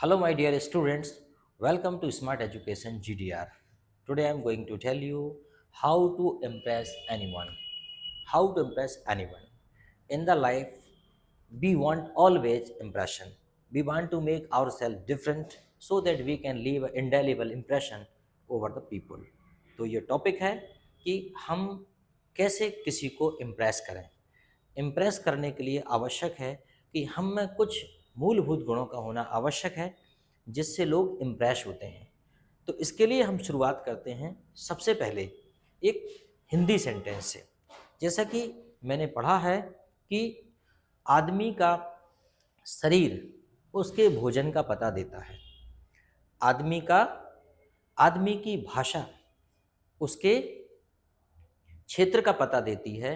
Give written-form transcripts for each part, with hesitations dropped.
Hello, my dear students. Welcome to Smart Education GDR. Today I am going to tell you how to impress anyone. How to impress anyone. In the life, we want always impression. We want to make ourselves different so that we can leave an indelible impression over the people. तो ये topic है कि हम कैसे किसी को impress करें। Impress करने के लिए आवश्यक है कि हम में कुछ मूलभूत गुणों का होना आवश्यक है जिससे लोग इम्प्रेस होते हैं। तो इसके लिए हम शुरुआत करते हैं सबसे पहले एक हिंदी सेंटेंस से। जैसा कि मैंने पढ़ा है कि आदमी का शरीर उसके भोजन का पता देता है। आदमी का आदमी की भाषा उसके क्षेत्र का पता देती है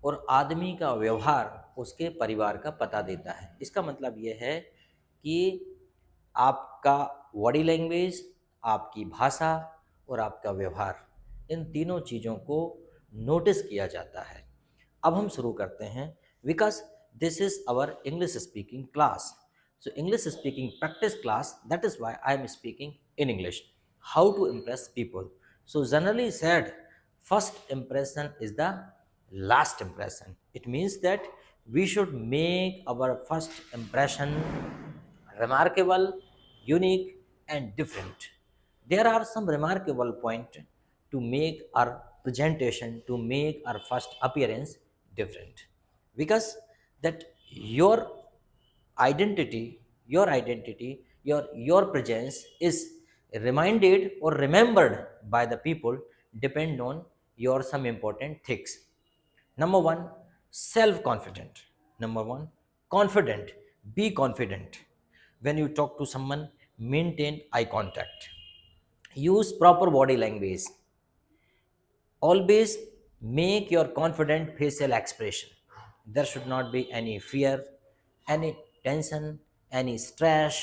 और आदमी का व्यवहार उसके परिवार का पता देता है। इसका मतलब ये है कि आपका बॉडी लैंग्वेज, आपकी भाषा और आपका व्यवहार, इन तीनों चीज़ों को नोटिस किया जाता है। अब हम शुरू करते हैं because this is our English speaking class. So English speaking practice class, that is why I am speaking in English. How to impress people. So generally said, first impression is the last impression. It means that we should make our first impression remarkable, unique and different. There are some remarkable points to make our presentation, to make our first appearance different, because that your presence is reminded or remembered by the people depend on your some important things. Number one, self confident. Number one, confident. Be confident. When you talk to someone, maintain eye contact. Use proper body language. Always make your confident facial expression. There should not be any fear, any tension, any stress,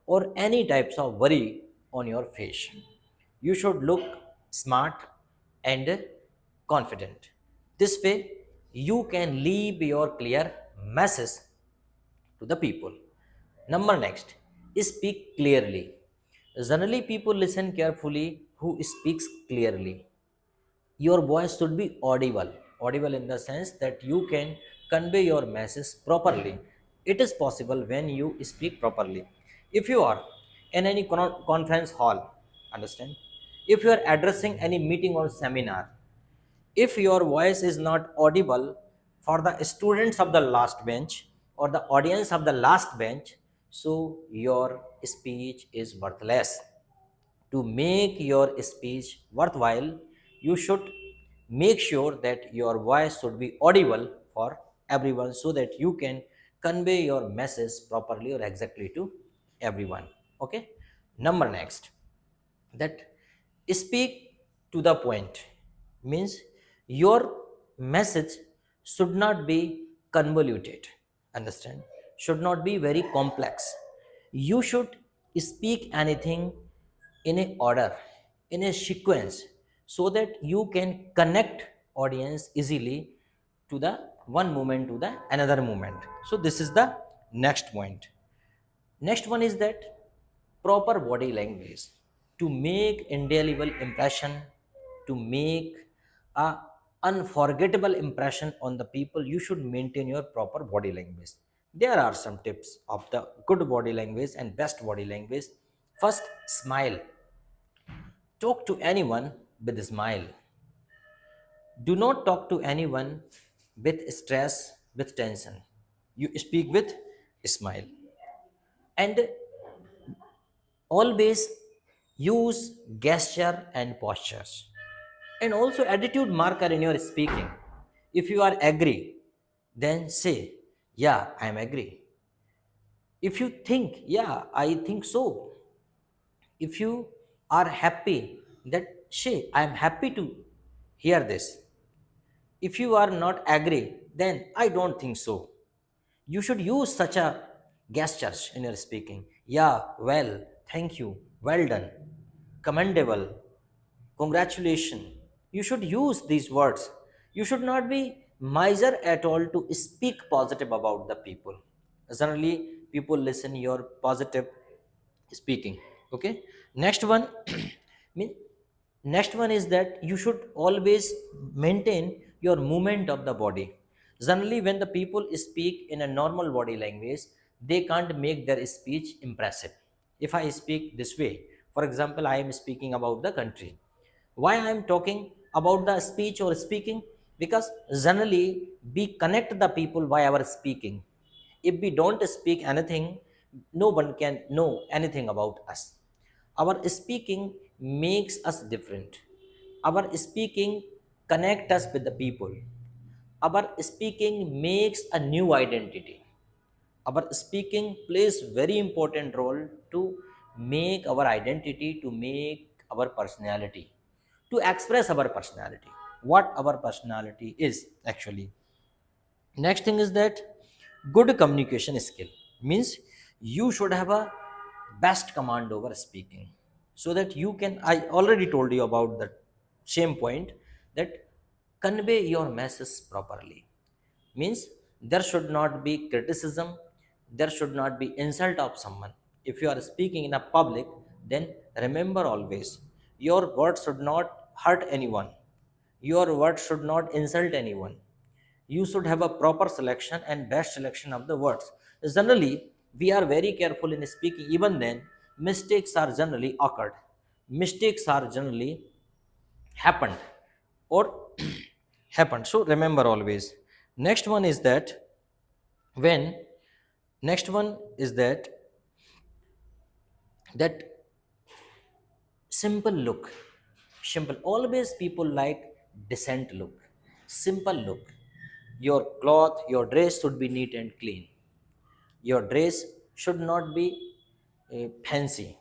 or any types of worry on your face. You should look smart and confident. This way, you can leave your clear message to the people. Number next, speak clearly. Generally, people listen carefully who speaks clearly. Your voice should be audible in the sense that you can convey your message properly. It is possible when you speak properly. If you are in any conference hall, understand, if you are addressing any meeting or seminar, if your voice is not audible for the students of the last bench or the audience of the last bench, so your speech is worthless. To make your speech worthwhile, you should make sure that your voice should be audible for everyone so that you can convey your message properly or exactly to everyone. Okay. Number next, that speak to the point means your message should not be convoluted, understand, should not be very complex. You should speak anything in a order, in a sequence, so that you can connect audience easily to the one moment to the another moment. So this is the next point. Next one is that proper body language. To make indelible impression, to make a unforgettable impression on the people, you should maintain your proper body language. There are some tips of the good body language and best body language. First, smile. Talk to anyone with a smile. Do not talk to anyone with stress, with tension. You speak with a smile. And always use gesture and postures, and also attitude marker in your speaking. If you are agree, then say, yeah, I am agree. If you think, yeah, I think so. If you are happy, that say, I am happy to hear this. If you are not agree, then I don't think so. You should use such a gestures in your speaking. Yeah, well, thank you, well done, commendable, congratulations. You should use these words. You should not be miser at all to speak positive about the people. Generally, people listen your positive, speaking. Okay, next one mean next one is that you should always maintain your movement of the body. Generally when the people speak in a normal body language, they can't make their speech impressive. If I speak this way, for example, I am speaking about the country. Why I am talking about the speech or speaking? Because generally we connect the people by our speaking. If we don't speak anything, no one can know anything about us. Our speaking makes us different. Our speaking connect us with the people. Our speaking makes a new identity. Our speaking plays very important role to make our identity, to make our personality, to express our personality, what our personality is actually. Next thing is that good communication skill means you should have a best command over speaking, so that you can, I already told you about the same point, that convey your message properly. Means there should not be criticism, there should not be insult of someone. If you are speaking in a public, then remember always, your words should not hurt anyone, your words should not insult anyone. You should have a proper selection and best selection of the words. Generally we are very careful in speaking, even then mistakes are generally occurred, mistakes are generally happened or happened. So remember always. Next one is that when next one is that simple look. Simple, always people like decent look, simple look. Your cloth, your dress should be neat and clean. Your dress should not be fancy,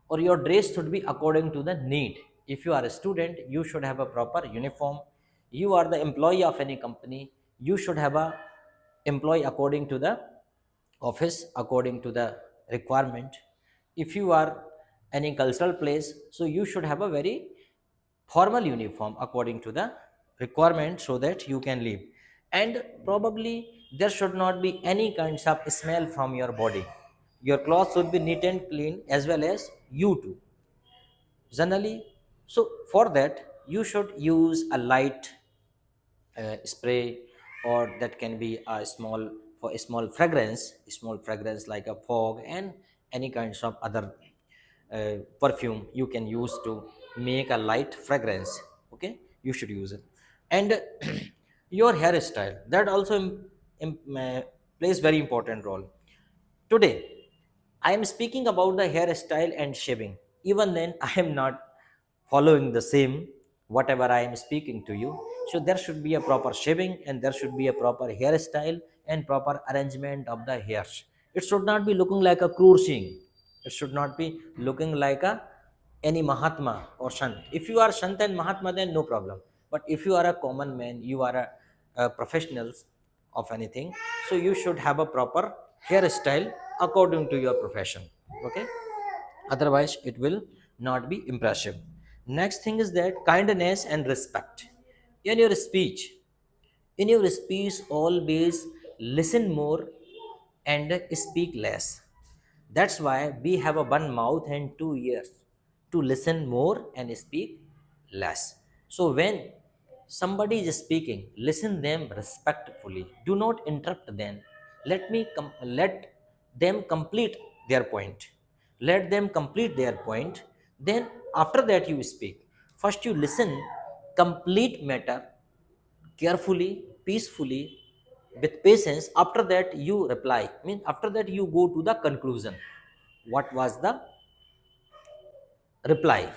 or your dress should be according to the need. If you are a student, you should have a proper uniform. You are the employee of any company, you should have a employee according to the office, according to the requirement. If you are any cultural place, so you should have a very formal uniform according to the requirement, so that you can live. And probably there should not be any kinds of smell from your body. Your clothes should be neat and clean, as well as you too, generally. So for that you should use a light spray, or that can be a small, for a small fragrance like a fog, and any kinds of other perfume you can use to make a light fragrance. Okay, you should use it. And your hairstyle, that also plays very important role. Today I am speaking about the hairstyle and shaving. Even then, I am not following the same whatever I am speaking to you. So there should be a proper shaving, and there should be a proper hairstyle and proper arrangement of the hairs. It should not be looking like a cruel Singh. It should not be looking like a any Mahatma or Sant. If you are Sant and Mahatma, then no problem. But if you are a common man, you are a professional of anything, so you should have a proper hairstyle according to your profession. Okay, otherwise it will not be impressive. Next thing is that kindness and respect in your speech. In your speech, always listen more and speak less. That's why we have a one mouth and two ears, to listen more and speak less. So when somebody is speaking, listen them respectfully. Do not interrupt them. Let them complete their point. Let them complete their point. Then after that you speak. First you listen complete matter carefully, peacefully, with patience. After that you reply. Mean after that you go to the conclusion. What was the reply?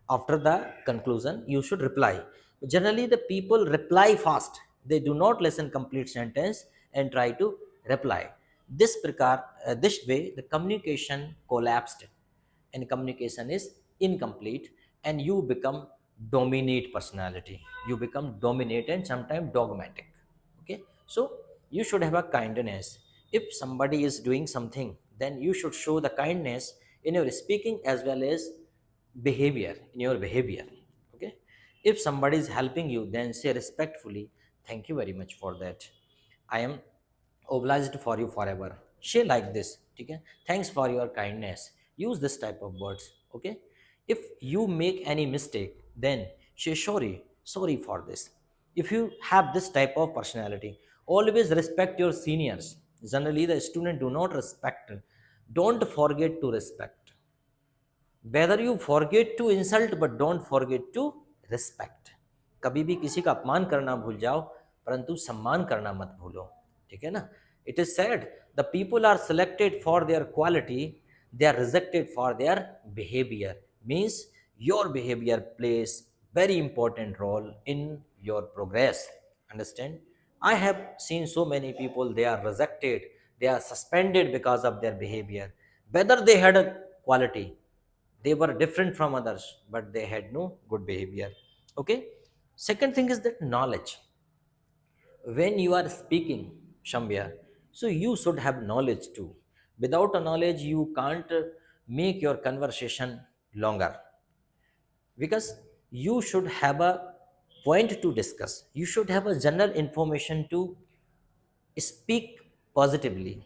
After the conclusion you should reply. Generally the people reply fast, they do not listen complete sentence and try to reply. This way the communication collapsed, and communication is incomplete, and you become dominate personality, you become dominant and sometimes dogmatic. Okay, so you should have a kindness. If somebody is doing something, then you should show the kindness in your speaking as well as behavior, in your behavior. Okay, if somebody is helping you, then say respectfully, thank you very much for that, I am obliged for you forever. Say like this. Okay, thanks for your kindness. Use this type of words. Okay, if you make any mistake, then say sorry, sorry for this. If you have this type of personality, always respect your seniors. Generally the student do not respect. Don't forget to respect. Whether you forget to insult but don't forget to respect. कभी भी किसी का अपमान करना भूल जाओ, परंतु सम्मान करना मत भूलो. ठीक है ना? It is said the people are selected for their quality, they are rejected for their behavior. Means your behavior plays very important role in your progress. Understand? I have seen so many people, they are rejected, they are suspended because of their behavior. Whether they had a quality, they were different from others, but they had no good behavior. Okay, second thing is that knowledge. When you are speaking, Shambhya, so you should have knowledge too. Without a knowledge you can't make your conversation longer, because you should have a point to discuss, you should have a general information to speak positively,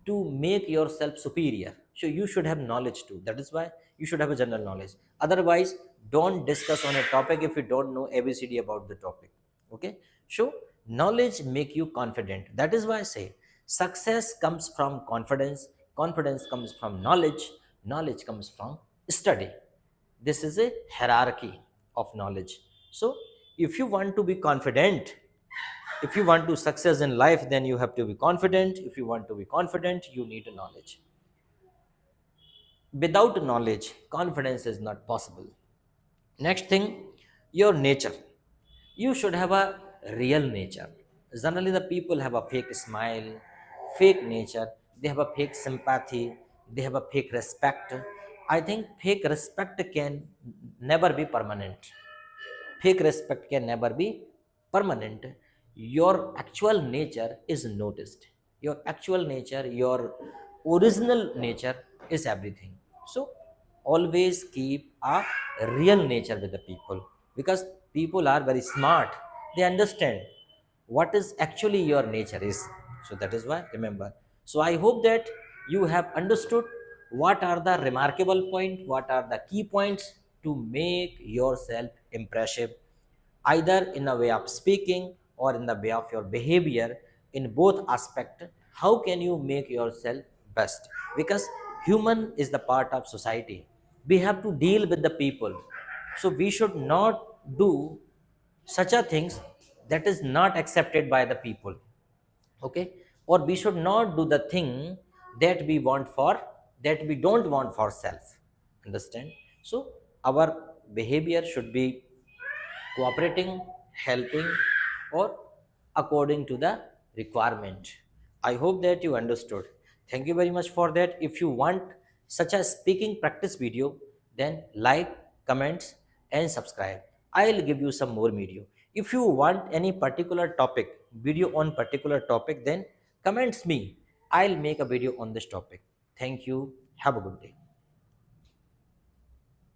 to make yourself superior. So you should have knowledge too. That is why you should have a general knowledge. Otherwise, don't discuss on a topic if you don't know ABCD about the topic. Okay. So knowledge make you confident. That is why I say success comes from confidence. Confidence comes from knowledge. Knowledge comes from study. This is a hierarchy of knowledge. So if you want to be confident, if you want to success in life, then you have to be confident. If you want to be confident, you need knowledge. Without knowledge, confidence is not possible. Next thing, your nature. You should have a real nature. Generally the people have a fake smile, fake nature, they have a fake sympathy, they have a fake respect. I think fake respect can never be permanent. Fake respect can never be permanent. Your actual nature is noticed. Your actual nature, your original nature is everything. So always keep a real nature with the people, because people are very smart. They understand what is actually your nature is. So that is why, remember. So I hope that you have understood what are the remarkable point, what are the key points to make yourself impressive, either in a way of speaking or in the way of your behavior. In both aspect, how can you make yourself best? Because human is the part of society, we have to deal with the people. So we should not do such a things that is not accepted by the people. Okay, or we should not do the thing that we want for, that we don't want for self. Understand? So our behavior should be cooperating, helping, or according to the requirement. I hope that you understood. Thank you very much for that. If you want such a speaking practice video, then like, comments, and subscribe. I'll give you some more video. If you want any particular topic, video on particular topic, then comments me. I'll make a video on this topic. Thank you. Have a good day.